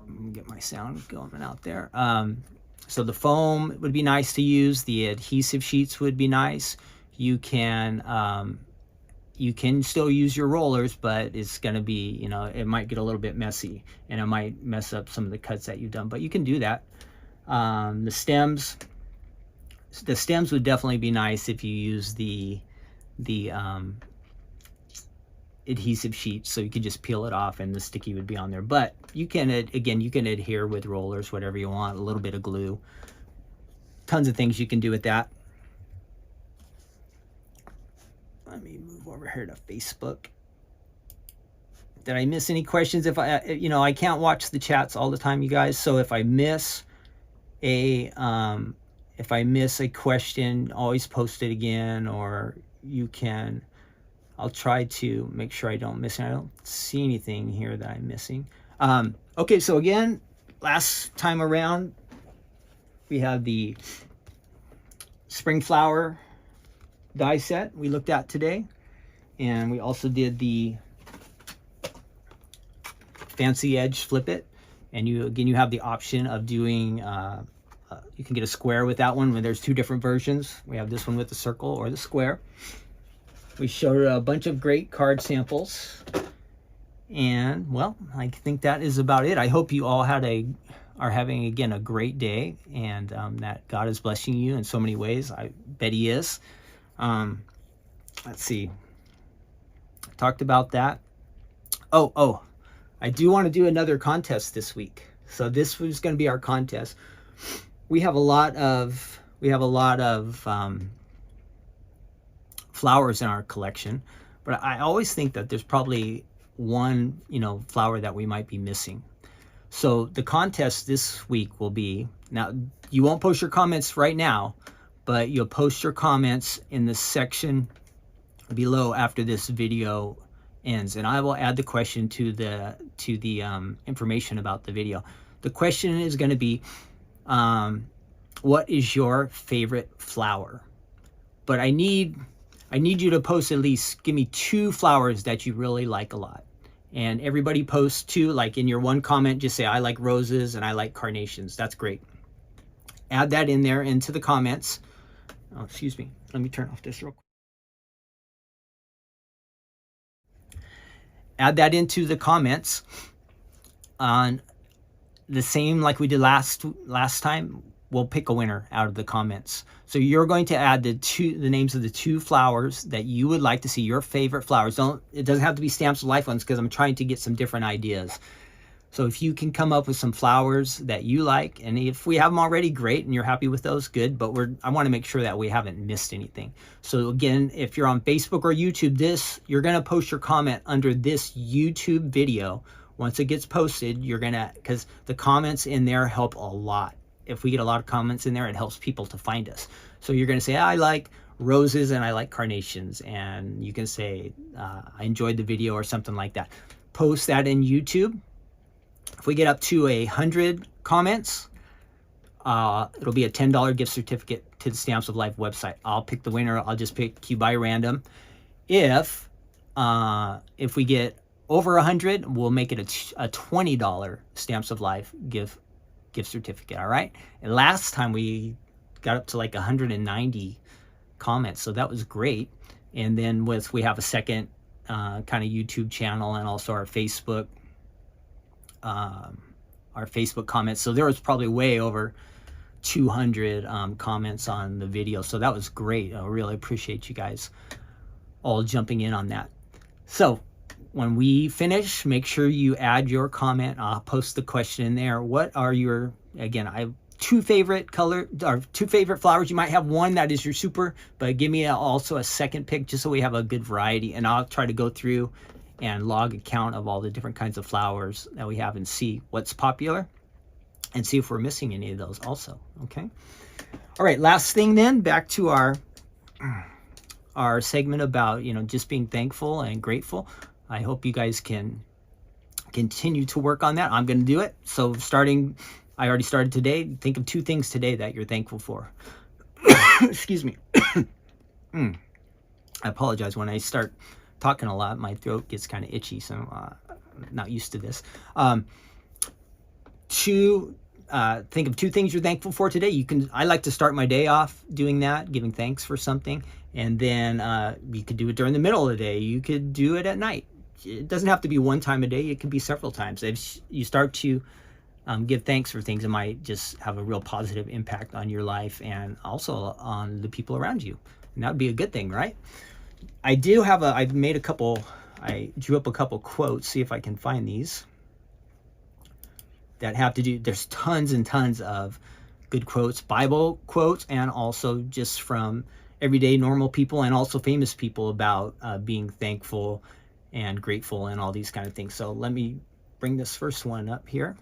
me get my sound going out there. So the foam would be nice to use. The adhesive sheets would be nice. You can still use your rollers, but it's going to be, you know, it might get a little bit messy and it might mess up some of the cuts that you've done, but you can do that. The stems would definitely be nice if you use the adhesive sheet, so you could just peel it off and the sticky would be on there. But you can, again, you can adhere with rollers, whatever you want, a little bit of glue. Tons of things you can do with that. Let me move over here to Facebook. Did I miss any questions? If I can't watch the chats all the time, you guys, so if I miss a question, always post it again, or you can, I'll try to make sure I don't miss it. I don't see anything here that I'm missing. Okay, so again, last time around, we have the spring flower die set we looked at today, and we also did the fancy edge flip it. And you have the option of doing, you can get a square with that one when there's two different versions. We have this one with the circle or the square. We showed a bunch of great card samples, and well, I think that is about it. I hope you all are having again a great day, and that God is blessing you in so many ways. I bet He is. Let's see. I talked about that. Oh, I do want to do another contest this week. So this was going to be our contest. We have a lot of flowers in our collection, but I always think that there's probably one, flower that we might be missing. So the contest this week will be, now you won't post your comments right now, but you'll post your comments in the section below after this video ends, and I will add the question to the information about the video. The question is going to be, what is your favorite flower? But I need you to post at least, give me 2 flowers that you really like a lot. And everybody posts 2, like in your one comment, just say, I like roses and I like carnations. That's great. Add that in there into the comments. Oh, excuse me. Let me turn off this real quick. Add that into the comments on the same like we did last time. We'll pick a winner out of the comments. So you're going to add the names of the 2 flowers that you would like to see, your favorite flowers. It doesn't have to be Stamps of Life ones, because I'm trying to get some different ideas. So if you can come up with some flowers that you like, and if we have them already, great, and you're happy with those, good. But I want to make sure that we haven't missed anything. So again, if you're on Facebook or YouTube, you're going to post your comment under this YouTube video. Once it gets posted, because the comments in there help a lot. If we get a lot of comments in there, it helps people to find us. So you're going to say, I like roses and I like carnations. And you can say, I enjoyed the video or something like that. Post that in YouTube. If we get up to 100 comments, It'll be a $10 gift certificate to the Stamps of Life website. I'll pick the winner. I'll just pick you by random. If we get over 100, we'll make it a $20 Stamps of Life gift certificate. All right. And last time we got up to like 190 comments, so that was great. And then we have a second kind of YouTube channel, and also our Facebook comments. So there was probably way over 200 comments on the video. So that was great. I really appreciate you guys all jumping in on that. So when we finish, make sure you add your comment. I'll post the question in there. What are your, again, I have two favorite flowers. You might have one that is your super, but give me also a second pick, just so we have a good variety. And I'll try to go through and log a count of all the different kinds of flowers that we have and see what's popular and see if we're missing any of those also. Okay. All right. Last thing then, back to our segment about, just being thankful and grateful. I hope you guys can continue to work on that. I'm going to do it. So I already started today. Think of 2 things today that you're thankful for. Excuse me. I apologize. When I start talking a lot, my throat gets kind of itchy, so I'm not used to this. Think of 2 things you're thankful for today. I like to start my day off doing that, giving thanks for something. And then you could do it during the middle of the day. You could do it at night. It doesn't have to be one time a day. It could be several times. If you start to give thanks for things, it might just have a real positive impact on your life and also on the people around you. And that would be a good thing, right? I drew up a couple quotes. See if I can find these that have to do, there's tons and tons of good quotes, Bible quotes, and also just from everyday normal people and also famous people about being thankful and grateful and all these kind of things. So let me bring this first one up here.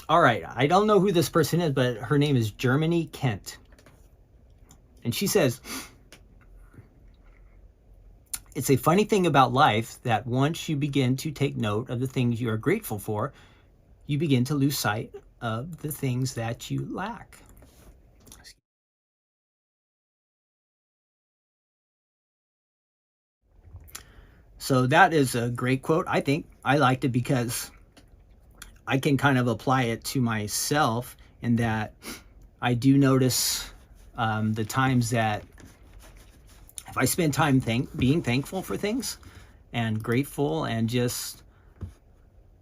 All right, I don't know who this person is, but her name is Germany Kent. And she says, it's a funny thing about life that once you begin to take note of the things you are grateful for, you begin to lose sight of the things that you lack. So that is a great quote. I think I liked it because I can kind of apply it to myself in that I do notice the times that if I spend time being thankful for things and grateful and just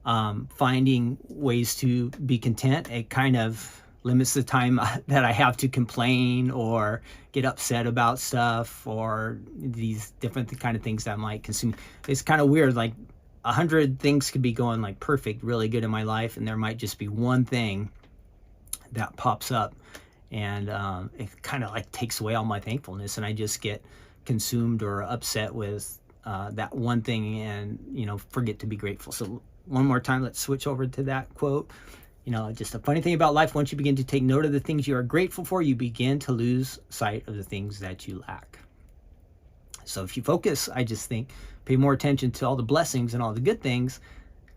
finding ways to be content, it kind of limits the time that I have to complain or get upset about stuff or these different kind of things that might consume. It's kind of weird, like 100 things could be going like perfect, really good in my life, and there might just be one thing that pops up and it kind of like takes away all my thankfulness, and I just get consumed or upset with that one thing and forget to be grateful. So one more time, let's switch over to that quote. Just a funny thing about life, once you begin to take note of the things you are grateful for, you begin to lose sight of the things that you lack. So if you focus, I just think, pay more attention to all the blessings and all the good things.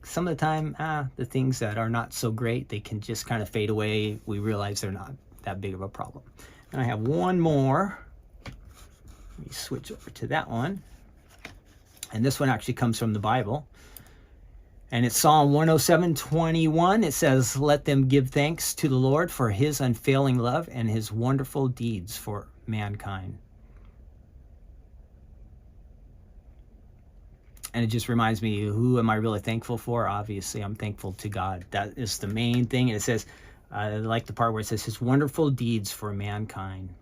Some of the time, the things that are not so great, they can just kind of fade away. We realize they're not that big of a problem. And I have one more. Let me switch over to that one. And this one actually comes from the Bible. And it's Psalm 107:21. It says, "Let them give thanks to the Lord for his unfailing love and his wonderful deeds for mankind." And it just reminds me, who am I really thankful for? Obviously, I'm thankful to God. That is the main thing. And it says, I like the part where it says his wonderful deeds for mankind.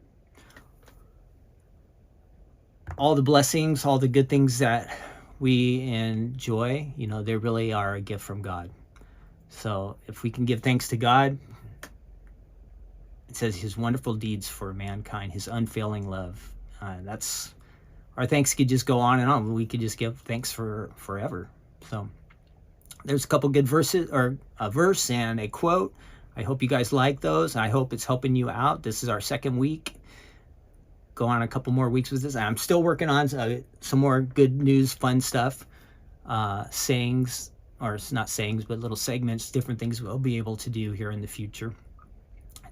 All the blessings, all the good things that we enjoy, they really are a gift from God. So if we can give thanks to God, it says his wonderful deeds for mankind, his unfailing love. That's our thanks could just go on and on. We could just give thanks for forever. So there's a couple good verses, or a verse and a quote. I hope you guys like those. I hope it's helping you out. This is our second week. Go on a couple more weeks with this. I'm still working on some more good news, fun stuff, sayings or it's not sayings, but little segments, different things we'll be able to do here in the future,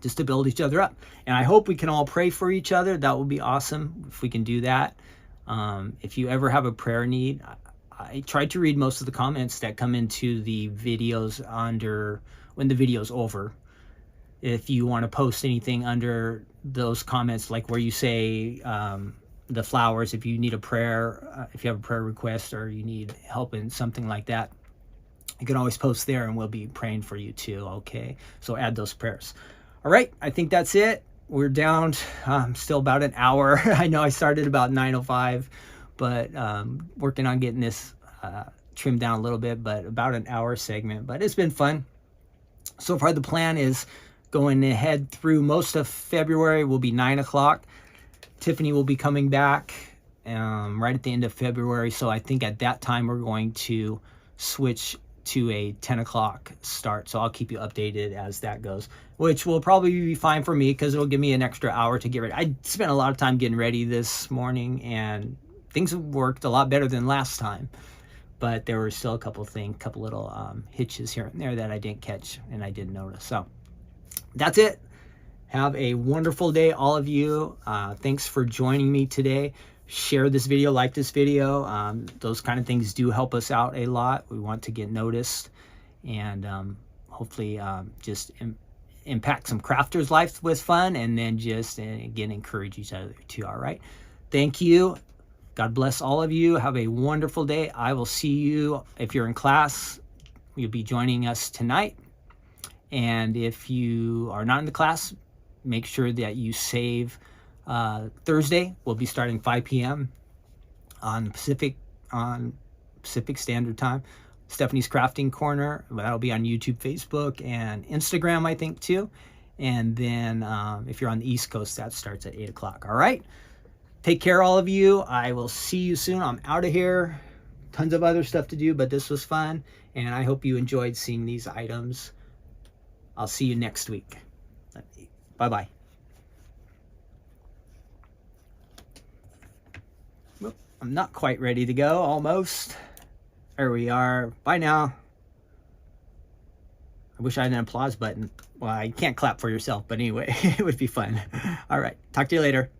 just to build each other up. And I hope we can all pray for each other. That would be awesome if we can do that. If you ever have a prayer need, I try to read most of the comments that come into the videos under when the video's over. If you want to post anything under those comments, like where you say the flowers, if you need a prayer, if you have a prayer request or you need help in something like that, you can always post there and we'll be praying for you too. Okay, so add those prayers. All right, I think that's it. We're down still about an hour. I know I started about 9:05, but working on getting this trimmed down a little bit, but about an hour segment. But it's been fun. So far the plan is going ahead through most of February will be 9 o'clock. Tiffany will be coming back right at the end of February. So I think at that time we're going to switch to a 10 o'clock start. So I'll keep you updated as that goes, which will probably be fine for me because it'll give me an extra hour to get ready. I spent a lot of time getting ready this morning and things worked a lot better than last time. But there were still a couple little hitches here and there that I didn't catch and I didn't notice. So that's it. Have a wonderful day, all of you. Thanks for joining me today. Share this video, like this video. Those kind of things do help us out a lot. We want to get noticed and hopefully just impact some crafters' lives with fun, and then just, again, encourage each other too, all right? Thank you. God bless all of you. Have a wonderful day. I will see you. If you're in class, you'll be joining us tonight. And if you are not in the class, make sure that you save Thursday. We'll be starting 5 p.m. on Pacific Standard Time. Stephanie's Crafting Corner. That'll be on YouTube, Facebook, and Instagram, I think, too. And then if you're on the East Coast, that starts at 8 o'clock. All right? Take care, all of you. I will see you soon. I'm out of here. Tons of other stuff to do, but this was fun. And I hope you enjoyed seeing these items. I'll see you next week. Bye-bye. I'm not quite ready to go, almost. There we are. Bye now. I wish I had an applause button. Well, you can't clap for yourself, but anyway, it would be fun. All right. Talk to you later.